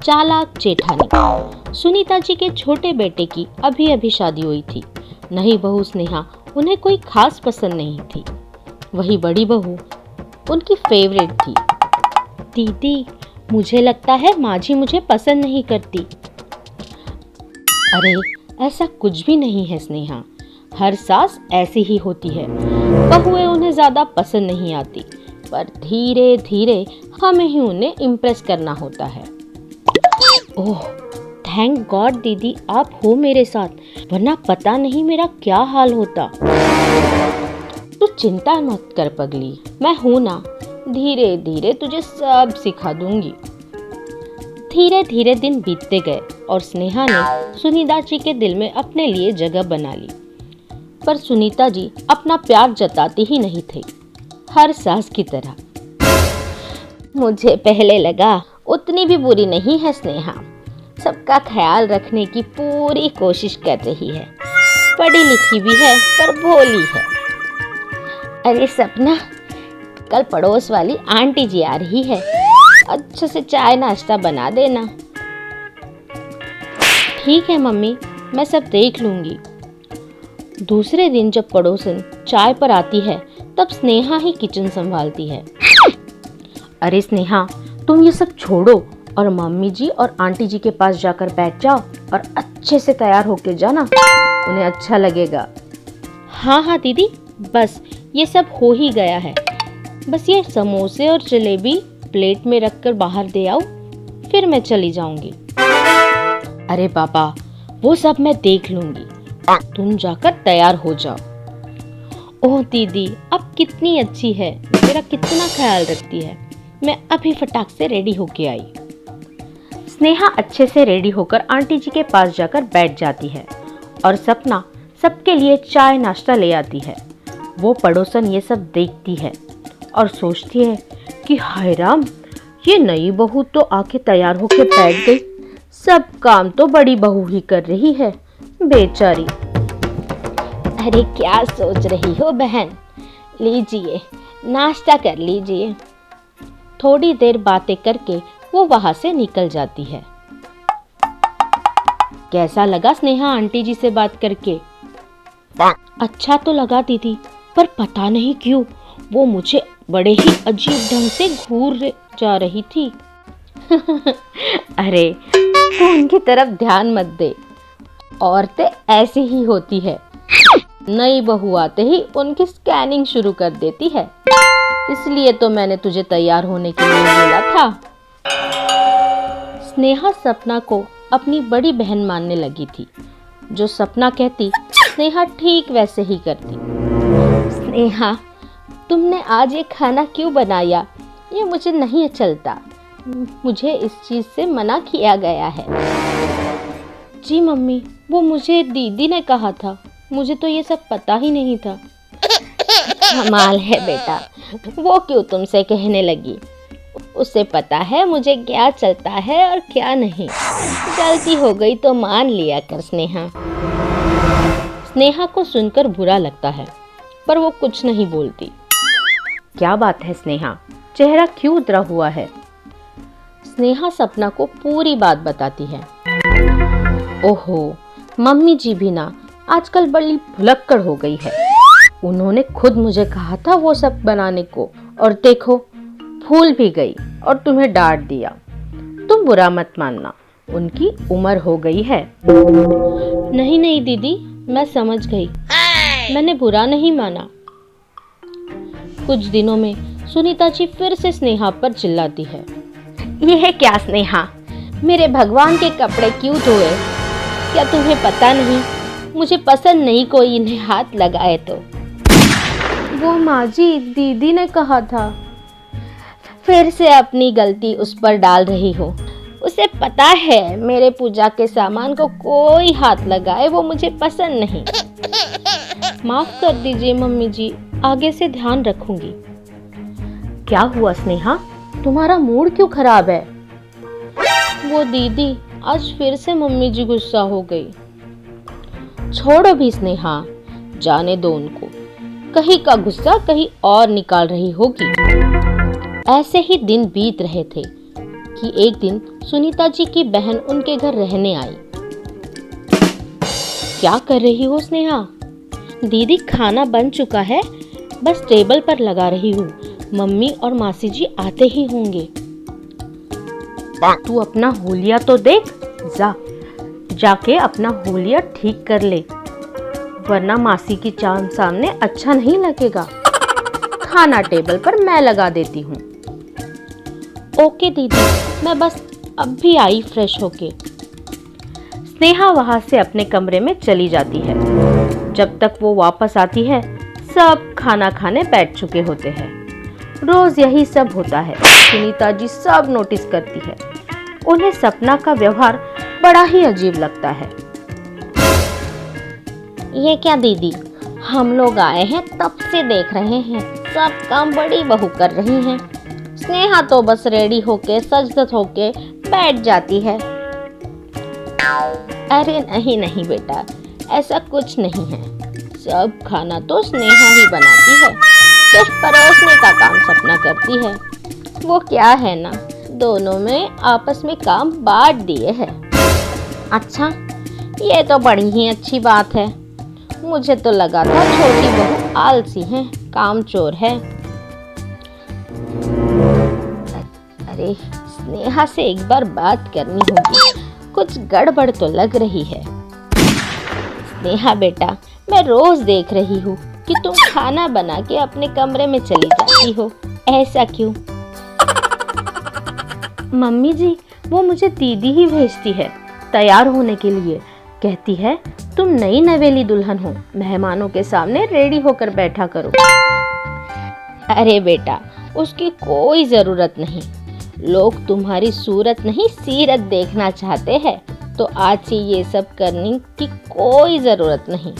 चालाक जेठानी। सुनीता जी के छोटे बेटे की अभी अभी शादी हुई थी। नई बहू स्नेहा उन्हें कोई खास पसंद नहीं थी। वही बड़ी बहू उनकी फेवरेट थी। दीदी, मुझे लगता है माँ जी मुझे पसंद नहीं करती। अरे, ऐसा कुछ भी नहीं है स्नेहा। हर सास ऐसी ही होती है। बहुएं उन्हें ज्यादा पसंद नहीं आती, पर धीरे धीरे हमें ही उन्हें इम्प्रेस करना होता है। ओह, थैंक गॉड दीदी आप हो मेरे साथ, वरना पता नहीं मेरा क्या हाल होता। तू चिंता मत कर पगली, मैं हूं ना। धीरे धीरे तुझे सब सिखा दूंगी। धीरे धीरे दिन बीतते गए और स्नेहा ने सुनीता जी के दिल में अपने लिए जगह बना ली। पर सुनीता जी अपना प्यार जताती ही नहीं थे, हर सास की तरह। मुझे पहले लगा उतनी भी बुरी नहीं है स्नेहा, सबका ख्याल रखने की पूरी कोशिश कर रही है। पढ़ी लिखी भी है पर भोली है। अरे सपना, कल पड़ोस वाली आंटी जी आ रही है, अच्छे से चाय नाश्ता बना देना। ठीक है मम्मी, मैं सब देख लूंगी। दूसरे दिन जब पड़ोसन चाय पर आती है तब स्नेहा ही किचन संभालती है। अरे स्नेहा, तुम ये सब छोड़ो और मम्मी जी और आंटी जी के पास जाकर बैठ जाओ और अच्छे से तैयार होके जाना, उन्हें अच्छा लगेगा। हाँ हाँ दीदी, बस ये सब हो ही गया है। बस ये समोसे और जलेबी प्लेट में रखकर बाहर दे आओ, फिर मैं चली जाऊंगी। अरे पापा, वो सब मैं देख लूंगी, तुम जाकर तैयार हो जाओ। ओह दीदी, अब कितनी अच्छी है, मेरा कितना ख्याल रखती है। मैं अभी फटाक से रेडी होके आई। स्नेहा अच्छे से रेडी होकर आंटी जी के पास जाकर बैठ जाती है और सपना सबके लिए चाय नाश्ता ले आती है। वो पड़ोसन ये सब देखती है और सोचती है कि हाय राम, ये नई बहू तो आके तैयार होके बैठ गई, सब काम तो बड़ी बहू ही कर रही है, बेचारी। अरे क्या सोच रही हो बहन, लीजिए नाश्ता कर लीजिए। थोड़ी देर बातें करके वो वहां से निकल जाती है। कैसा लगा स्नेहा आंटी जी से बात करके? अच्छा तो लगा दीदी, पर पता नहीं क्यों वो मुझे बड़े ही अजीब ढंग से घूर जा रही थी। अरे तू उनकी तरफ ध्यान मत दे, औरतें ऐसी ही होती है। नई बहू आते ही उनकी स्कैनिंग शुरू कर देती है, इसलिए तो मैंने तुझे तैयार होने के लिए बोला था। स्नेहा सपना को अपनी बड़ी बहन मानने लगी थी। जो सपना कहती स्नेहा ठीक वैसे ही करती। स्नेहा, तुमने आज ये खाना क्यों बनाया? ये मुझे नहीं चलता, मुझे इस चीज से मना किया गया है। जी मम्मी, वो मुझे दीदी ने कहा था, मुझे तो ये सब पता ही नहीं था। कमाल है बेटा, वो क्यों तुमसे कहने लगी? उसे पता है मुझे क्या चलता है और क्या नहीं। गलती हो गई तो मान लिया कर स्नेहा। स्नेहा को सुनकर बुरा लगता है, पर वो कुछ नहीं बोलती। क्या बात है स्नेहा, चेहरा क्यों उतरा हुआ है? स्नेहा सपना को पूरी बात बताती है। ओहो, मम्मी जी भी ना आजकल बड़ी भुलक्कड़ हो गई है। उन्होंने खुद मुझे कहा था वो सब बनाने को, और देखो भूल भी गई और तुम्हें डांट दिया। तुम बुरा मत मानना, उनकी उम्र हो गई है। नहीं नहीं दीदी, मैं समझ गई, मैंने बुरा नहीं माना। कुछ दिनों में सुनीता जी फिर से स्नेहा पर चिल्लाती है। यह क्या स्नेहा, मेरे भगवान के कपड़े क्यों धोए? क्या तुम्हें पता नहीं मुझे पसंद नहीं कोई इन्हें हाथ लगाए तो? वो माँ जी, दीदी ने कहा था। फिर से अपनी गलती उस पर डाल रही हो। उसे पता है मेरे पूजा के सामान को कोई हाथ लगाए वो मुझे पसंद नहीं। माफ कर दीजिए मम्मी जी, आगे से ध्यान रखूंगी। क्या हुआ स्नेहा, तुम्हारा मूड क्यों खराब है? वो दीदी, आज फिर से मम्मी जी गुस्सा हो गई। छोड़ो भी स्नेहा, जाने दो उनको, कहीं का गुस्सा कहीं और निकाल रही होगी। ऐसे ही दिन बीत रहे थे कि एक दिन सुनीता जी की बहन उनके घर रहने आई। क्या कर रही हो स्नेहा? दीदी खाना बन चुका है, बस टेबल पर लगा रही हूँ। मम्मी और मासी जी आते ही होंगे। तू अपना हुलिया तो देख, जाके अपना हुलिया ठीक कर ले, वरना मासी की चांद सामने अच्छा नहीं लगेगा। खाना टेबल पर मैं लगा देती हूँ। ओके दीदी, मैं बस अब भी आई फ्रेश होके। स्नेहा वहां से अपने कमरे में चली जाती है। जब तक वो वापस आती है सब खाना खाने बैठ चुके होते हैं। रोज यही सब होता है। सुनीता जी सब नोटिस करती है। उन्हें सपना का व्यवहार बड़ा ही अजीब लगता है। ये क्या दीदी, हम लोग आए हैं तब से देख रहे हैं, सब काम बड़ी बहू कर रही हैं। स्नेहा तो बस रेडी होके सज-धज होके बैठ जाती है। अरे नहीं बेटा, ऐसा कुछ नहीं है। सब खाना तो स्नेहा ही बनाती है, सिर्फ परोसने का काम सपना करती है। वो क्या है ना, दोनों में आपस में काम बांट दिए हैं। अच्छा, ये तो बड़ी ही अच्छी बात है। मुझे तो लगा था छोटी बहू आलसी है, कामचोर है। अरे स्नेहा से एक बार बात करनी होगी, कुछ गड़बड़ तो लग रही है। स्नेहा बेटा, मैं रोज देख रही हूँ कि तुम खाना बना के अपने कमरे में चली जाती हो, ऐसा क्यों? मम्मी जी, वो मुझे दीदी ही भेजती है तैयार होने के लिए। कहती है तुम नई नवेली दुल्हन हो, मेहमानों के सामने रेडी होकर बैठा करो। अरे बेटा, उसकी कोई जरूरत नहीं। लोग तुम्हारी सूरत नहीं सीरत देखना चाहते हैं, तो आज से ये सब करने की कोई जरूरत नहीं।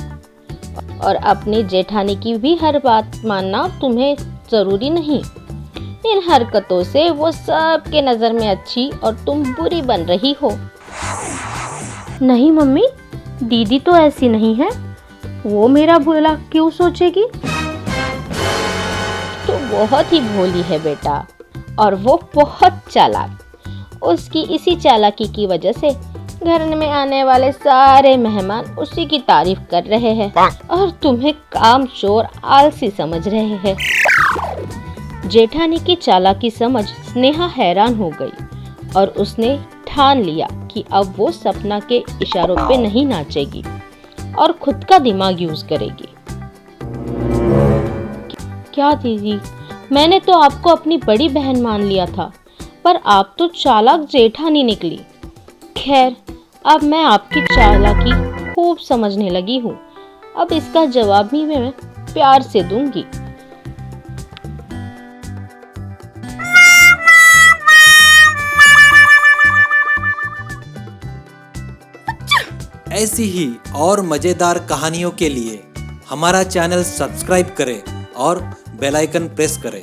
और अपनी जेठानी की भी हर बात मानना तुम्हें जरूरी नहीं। इन हरकतों से वो सबके नजर में अच्छी और तुम बुरी बन रही हो। नहीं मम्मी, दीदी तो ऐसी नहीं है, वो मेरा बुरा क्यों सोचेगी? तो बहुत ही भोली है बेटा, और वो बहुत चालाक। उसकी इसी चालाकी की वजह से घर में आने वाले सारे मेहमान उसी की तारीफ कर रहे हैं और तुम्हें कामचोर आलसी समझ रहे हैं। जेठानी की चालाकी समझ स्नेहा हैरान हो गई और उसने ठान लिया कि अब वो सपना के इशारों पे नहीं नाचेगी और खुद का दिमाग यूज करेगी। क्या दीदी, मैंने तो आपको अपनी बड़ी बहन मान लिया था, पर आप तो चालाक जेठानी निकली। खैर, अब मैं आपकी चालाकी खूब समझने लगी हूँ। अब इसका जवाब भी मैं प्यार से दूंगी। ऐसी ही और मजेदार कहानियों के लिए हमारा चैनल सब्सक्राइब करें और बेल आइकन प्रेस करें।